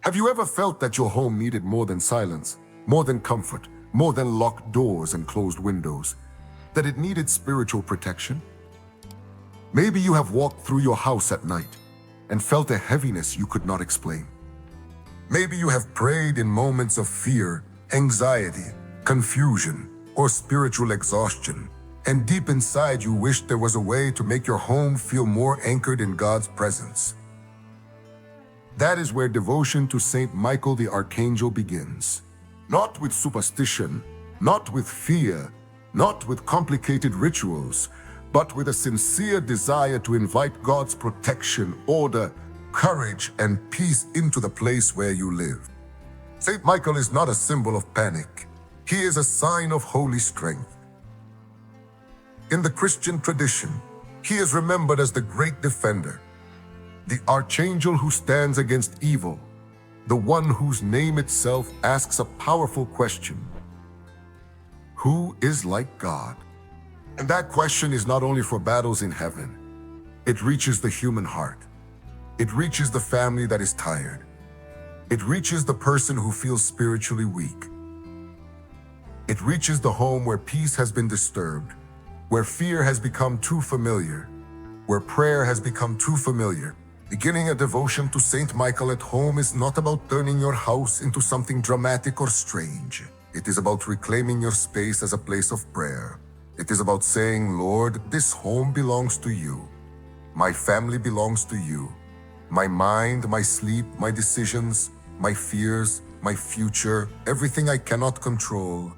Have you ever felt that your home needed more than silence, more than comfort, more than locked doors and closed windows, that it needed spiritual protection? Maybe you have walked through your house at night and felt a heaviness you could not explain. Maybe you have prayed in moments of fear, anxiety, confusion, or spiritual exhaustion, and deep inside you wished there was a way to make your home feel more anchored in God's presence. That is where devotion to Saint Michael the Archangel begins. Not with superstition, not with fear, not with complicated rituals, but with a sincere desire to invite God's protection, order, courage, and peace into the place where you live. Saint Michael is not a symbol of panic. He is a sign of holy strength. In the Christian tradition, he is remembered as the great defender, the archangel who stands against evil, the one whose name itself asks a powerful question: who is like God? And that question is not only for battles in heaven. It reaches the human heart. It reaches the family that is tired. It reaches the person who feels spiritually weak. It reaches the home where peace has been disturbed, where fear has become too familiar, where prayer has become too familiar. Beginning a devotion to Saint Michael at home is not about turning your house into something dramatic or strange. It is about reclaiming your space as a place of prayer. It is about saying, Lord, this home belongs to you. My family belongs to you. My mind, my sleep, my decisions, my fears, my future, everything I cannot control,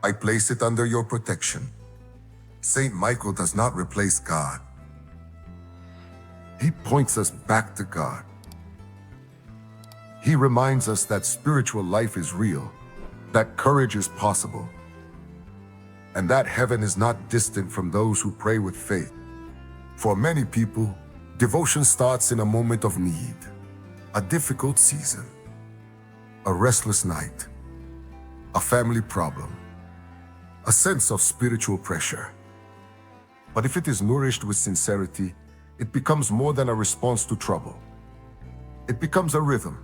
I place it under your protection. Saint Michael does not replace God. He points us back to God. He reminds us that spiritual life is real, that courage is possible, and that heaven is not distant from those who pray with faith. For many people, devotion starts in a moment of need, a difficult season, a restless night, a family problem, a sense of spiritual pressure. But if it is nourished with sincerity, it becomes more than a response to trouble. It becomes a rhythm.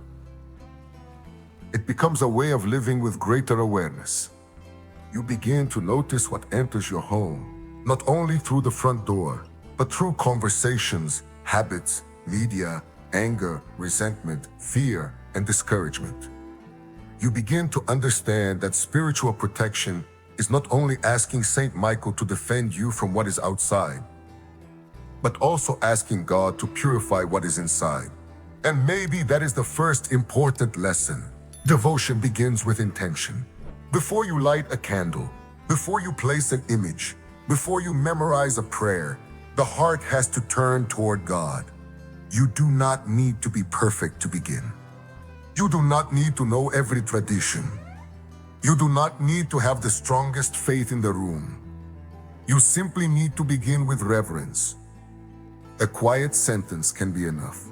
It becomes a way of living with greater awareness. You begin to notice what enters your home, not only through the front door, but through conversations, habits, media, anger, resentment, fear, and discouragement. You begin to understand that spiritual protection is not only asking Saint Michael to defend you from what is outside, but also asking God to purify what is inside. And maybe that is the first important lesson. Devotion begins with intention. Before you light a candle, before you place an image, before you memorize a prayer, the heart has to turn toward God. You do not need to be perfect to begin. You do not need to know every tradition. You do not need to have the strongest faith in the room. You simply need to begin with reverence. A quiet sentence can be enough.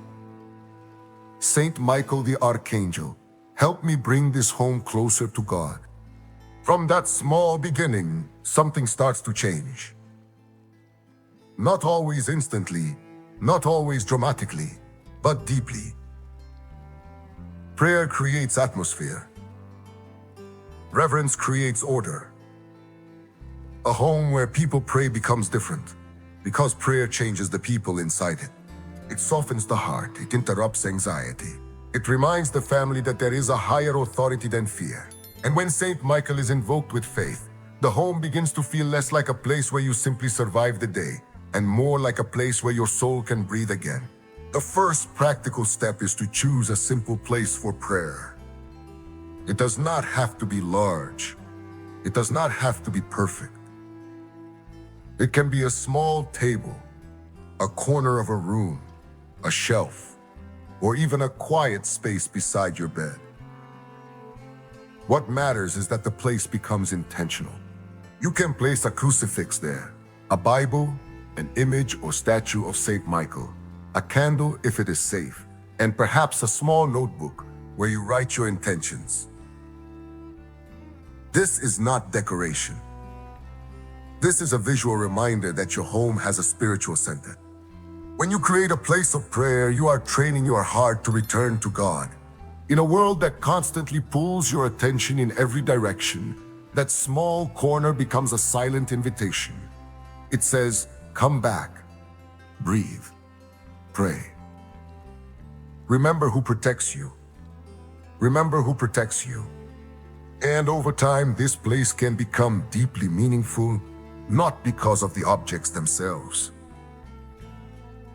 Saint Michael the Archangel, help me bring this home closer to God. From that small beginning, something starts to change. Not always instantly, not always dramatically, but deeply. Prayer creates atmosphere. Reverence creates order. A home where people pray becomes different, because prayer changes the people inside it. It softens the heart, it interrupts anxiety. It reminds the family that there is a higher authority than fear. And when Saint Michael is invoked with faith, the home begins to feel less like a place where you simply survive the day, and more like a place where your soul can breathe again. The first practical step is to choose a simple place for prayer. It does not have to be large. It does not have to be perfect. It can be a small table, a corner of a room, a shelf, or even a quiet space beside your bed. What matters is that the place becomes intentional. You can place a crucifix there, a Bible, an image or statue of Saint Michael, a candle if it is safe, and perhaps a small notebook where you write your intentions. This is not decoration. This is a visual reminder that your home has a spiritual center. When you create a place of prayer, you are training your heart to return to God. In a world that constantly pulls your attention in every direction, that small corner becomes a silent invitation. It says, come back, breathe, pray. Remember who protects you. Remember who protects you. And over time, this place can become deeply meaningful, not because of the objects themselves,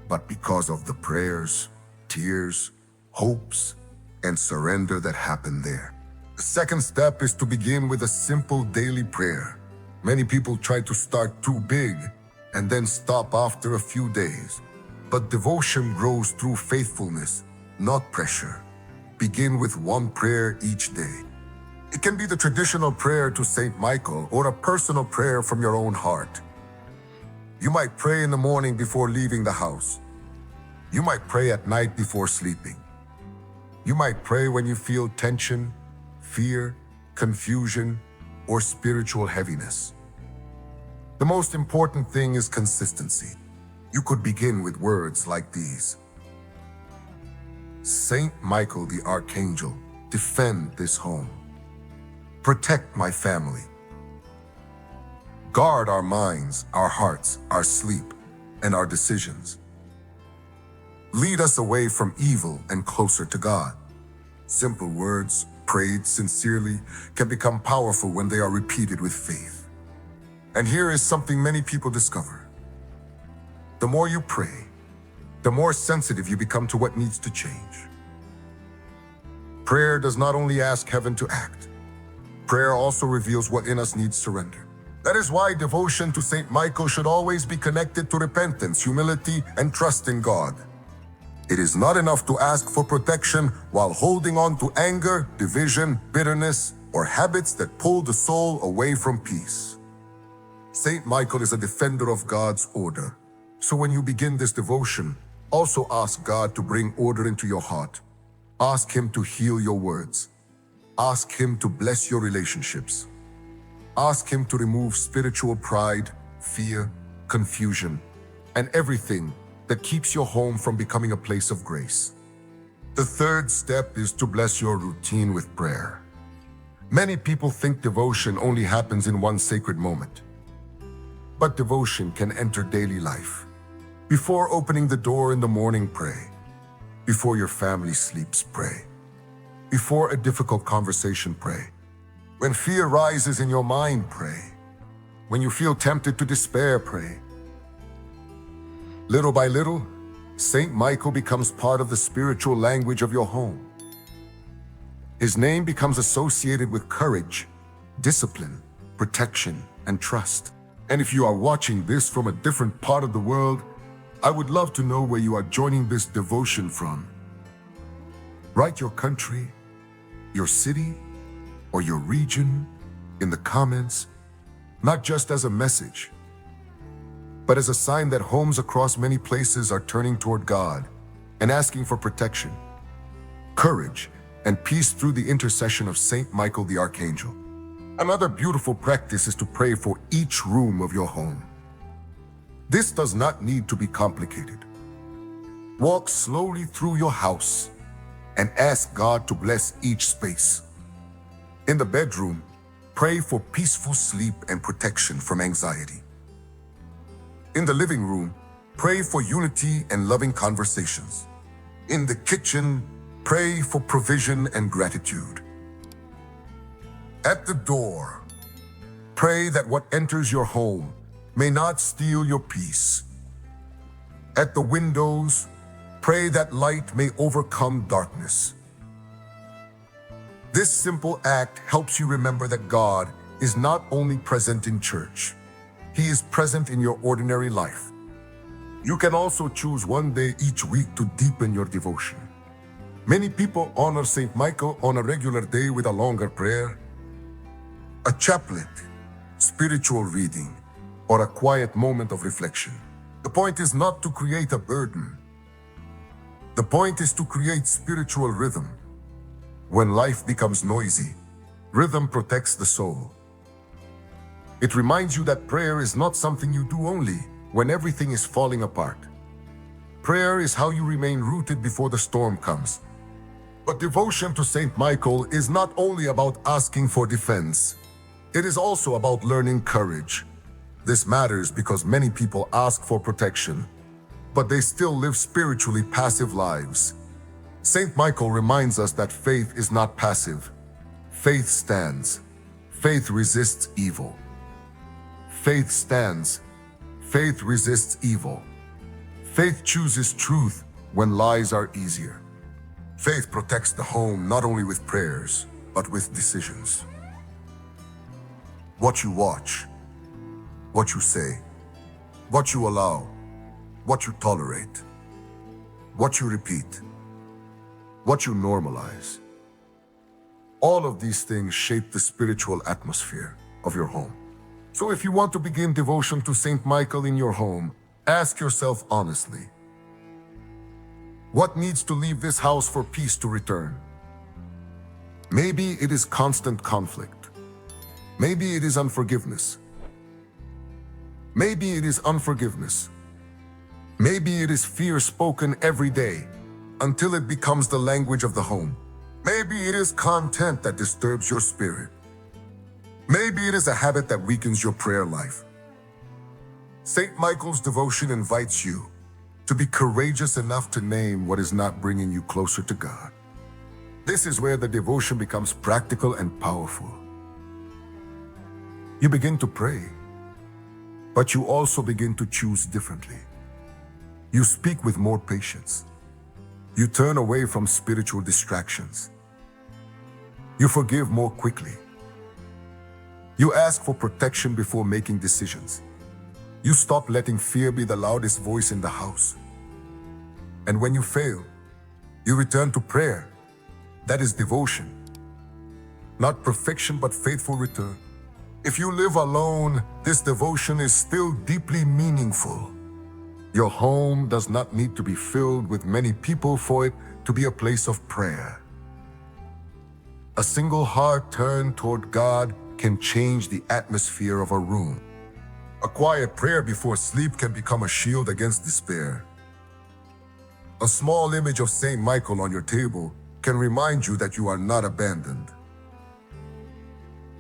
but because of the prayers, tears, hopes, and surrender that happen there. The second step is to begin with a simple daily prayer. Many people try to start too big and then stop after a few days. But devotion grows through faithfulness, not pressure. Begin with one prayer each day. It can be the traditional prayer to Saint Michael or a personal prayer from your own heart. You might pray in the morning before leaving the house. You might pray at night before sleeping. You might pray when you feel tension, fear, confusion, or spiritual heaviness. The most important thing is consistency. You could begin with words like these. Saint Michael the Archangel, defend this home. Protect my family. Guard our minds, our hearts, our sleep, and our decisions. Lead us away from evil and closer to God. Simple words, prayed sincerely, can become powerful when they are repeated with faith. And here is something many people discover. The more you pray, the more sensitive you become to what needs to change. Prayer does not only ask heaven to act. Prayer also reveals what in us needs surrender. That is why devotion to Saint Michael should always be connected to repentance, humility, and trust in God. It is not enough to ask for protection while holding on to anger, division, bitterness, or habits that pull the soul away from peace. Saint Michael is a defender of God's order. So when you begin this devotion, also ask God to bring order into your heart. Ask Him to heal your words. Ask Him to bless your relationships. Ask Him to remove spiritual pride, fear, confusion, and everything that keeps your home from becoming a place of grace. The third step is to bless your routine with prayer. Many people think devotion only happens in one sacred moment. But devotion can enter daily life. Before opening the door in the morning, pray. Before your family sleeps, pray. Before a difficult conversation, pray. When fear rises in your mind, pray. When you feel tempted to despair, pray. Little by little, Saint Michael becomes part of the spiritual language of your home. His name becomes associated with courage, discipline, protection, and trust. And if you are watching this from a different part of the world, I would love to know where you are joining this devotion from. Write your country, your city, or your region in the comments, not just as a message, but as a sign that homes across many places are turning toward God and asking for protection, courage, and peace through the intercession of Saint Michael the Archangel. Another beautiful practice is to pray for each room of your home. This does not need to be complicated. Walk slowly through your house and ask God to bless each space. In the bedroom, pray for peaceful sleep and protection from anxiety. In the living room, pray for unity and loving conversations. In the kitchen, pray for provision and gratitude. At the door, pray that what enters your home may not steal your peace. At the windows, pray that light may overcome darkness. This simple act helps you remember that God is not only present in church, He is present in your ordinary life. You can also choose one day each week to deepen your devotion. Many people honor Saint Michael on a regular day with a longer prayer, a chaplet, spiritual reading, or a quiet moment of reflection. The point is not to create a burden. The point is to create spiritual rhythm. When life becomes noisy, rhythm protects the soul. It reminds you that prayer is not something you do only when everything is falling apart. Prayer is how you remain rooted before the storm comes. But devotion to Saint Michael is not only about asking for defense. It is also about learning courage. This matters because many people ask for protection, but they still live spiritually passive lives. Saint Michael reminds us that faith is not passive. Faith stands. Faith resists evil. Faith stands. Faith resists evil. Faith chooses truth when lies are easier. Faith protects the home not only with prayers, but with decisions. What you watch, what you say, what you allow, what you tolerate, what you repeat, what you normalize. All of these things shape the spiritual atmosphere of your home. So if you want to begin devotion to Saint Michael in your home, ask yourself honestly, what needs to leave this house for peace to return? Maybe it is constant conflict. Maybe it is unforgiveness. Maybe it is unforgiveness. Maybe it is fear spoken every day until it becomes the language of the home. Maybe it is content that disturbs your spirit. Maybe it is a habit that weakens your prayer life. Saint Michael's devotion invites you to be courageous enough to name what is not bringing you closer to God. This is where the devotion becomes practical and powerful. You begin to pray, but you also begin to choose differently. You speak with more patience. You turn away from spiritual distractions. You forgive more quickly. You ask for protection before making decisions. You stop letting fear be the loudest voice in the house. And when you fail, you return to prayer. That is devotion. Not perfection, but faithful return. If you live alone, this devotion is still deeply meaningful. Your home does not need to be filled with many people for it to be a place of prayer. A single heart turned toward God can change the atmosphere of a room. A quiet prayer before sleep can become a shield against despair. A small image of Saint Michael on your table can remind you that you are not abandoned.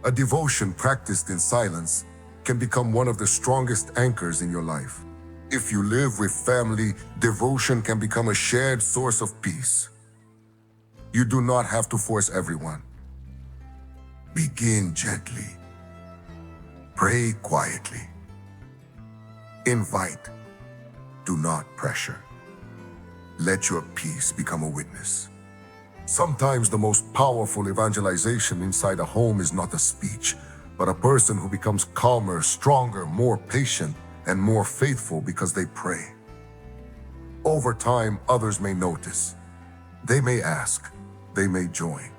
A devotion practiced in silence can become one of the strongest anchors in your life. If you live with family, devotion can become a shared source of peace. You do not have to force everyone. Begin gently. Pray quietly. Invite. Do not pressure. Let your peace become a witness. Sometimes the most powerful evangelization inside a home is not a speech, but a person who becomes calmer, stronger, more patient, and more faithful because they pray. Over time, others may notice. They may ask. They may join.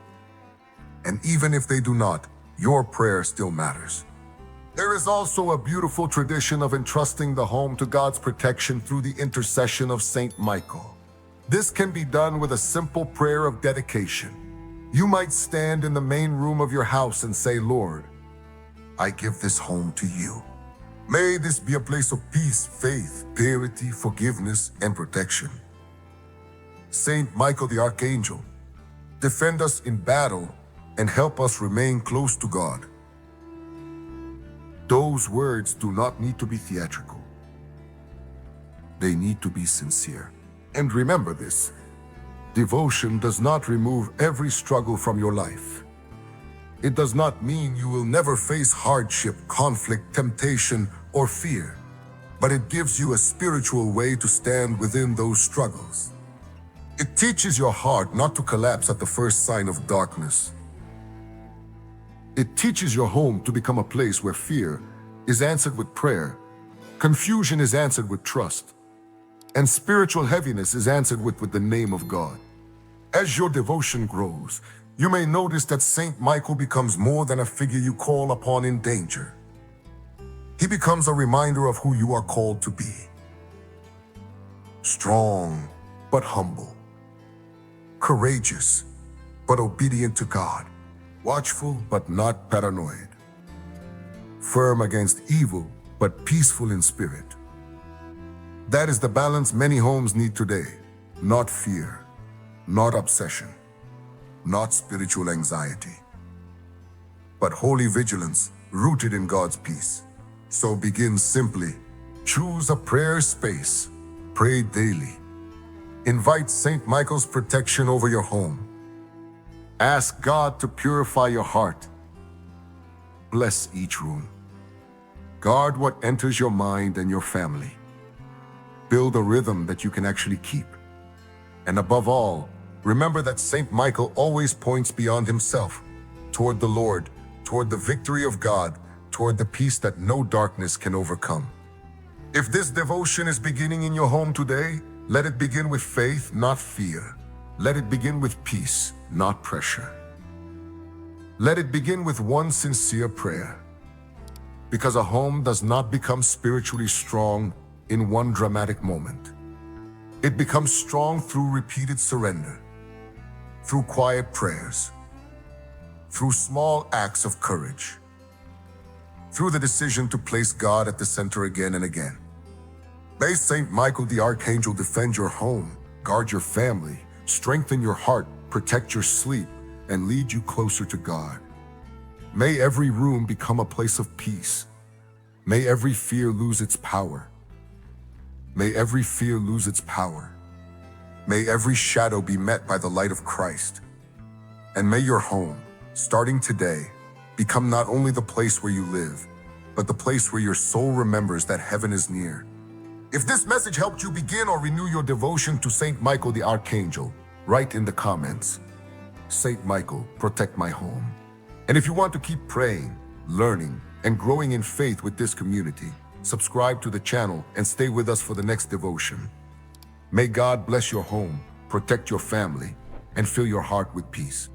And even if they do not, your prayer still matters. There is also a beautiful tradition of entrusting the home to God's protection through the intercession of Saint Michael. This can be done with a simple prayer of dedication. You might stand in the main room of your house and say, Lord, I give this home to you. May this be a place of peace, faith, purity, forgiveness, and protection. Saint Michael the Archangel, defend us in battle and help us remain close to God. Those words do not need to be theatrical. They need to be sincere. And remember this, devotion does not remove every struggle from your life. It does not mean you will never face hardship, conflict, temptation, or fear, but it gives you a spiritual way to stand within those struggles. It teaches your heart not to collapse at the first sign of darkness. It teaches your home to become a place where fear is answered with prayer, confusion is answered with trust, and spiritual heaviness is answered with the name of God. As your devotion grows, you may notice that Saint Michael becomes more than a figure you call upon in danger. He becomes a reminder of who you are called to be. Strong, but humble. Courageous, but obedient to God. Watchful, but not paranoid. Firm against evil, but peaceful in spirit. That is the balance many homes need today. Not fear, not obsession, not spiritual anxiety, but holy vigilance rooted in God's peace. So begin simply. Choose a prayer space. Pray daily. Invite Saint Michael's protection over your home. Ask God to purify your heart. Bless each room. Guard what enters your mind and your family. Build a rhythm that you can actually keep. And above all, remember that Saint Michael always points beyond himself, toward the Lord, toward the victory of God, toward the peace that no darkness can overcome. If this devotion is beginning in your home today, let it begin with faith, not fear. Let it begin with peace, not pressure. Let it begin with one sincere prayer. Because a home does not become spiritually strong in one dramatic moment. It becomes strong through repeated surrender, through quiet prayers, through small acts of courage, through the decision to place God at the center again and again. May Saint Michael the Archangel defend your home, guard your family, strengthen your heart, protect your sleep, and lead you closer to God. May every room become a place of peace. May every fear lose its power. May every fear lose its power. May every shadow be met by the light of Christ. And may your home, starting today, become not only the place where you live, but the place where your soul remembers that heaven is near. If this message helped you begin or renew your devotion to Saint Michael the Archangel, write in the comments, Saint Michael, protect my home. And if you want to keep praying, learning, and growing in faith with this community, subscribe to the channel and stay with us for the next devotion. May God bless your home, protect your family, and fill your heart with peace.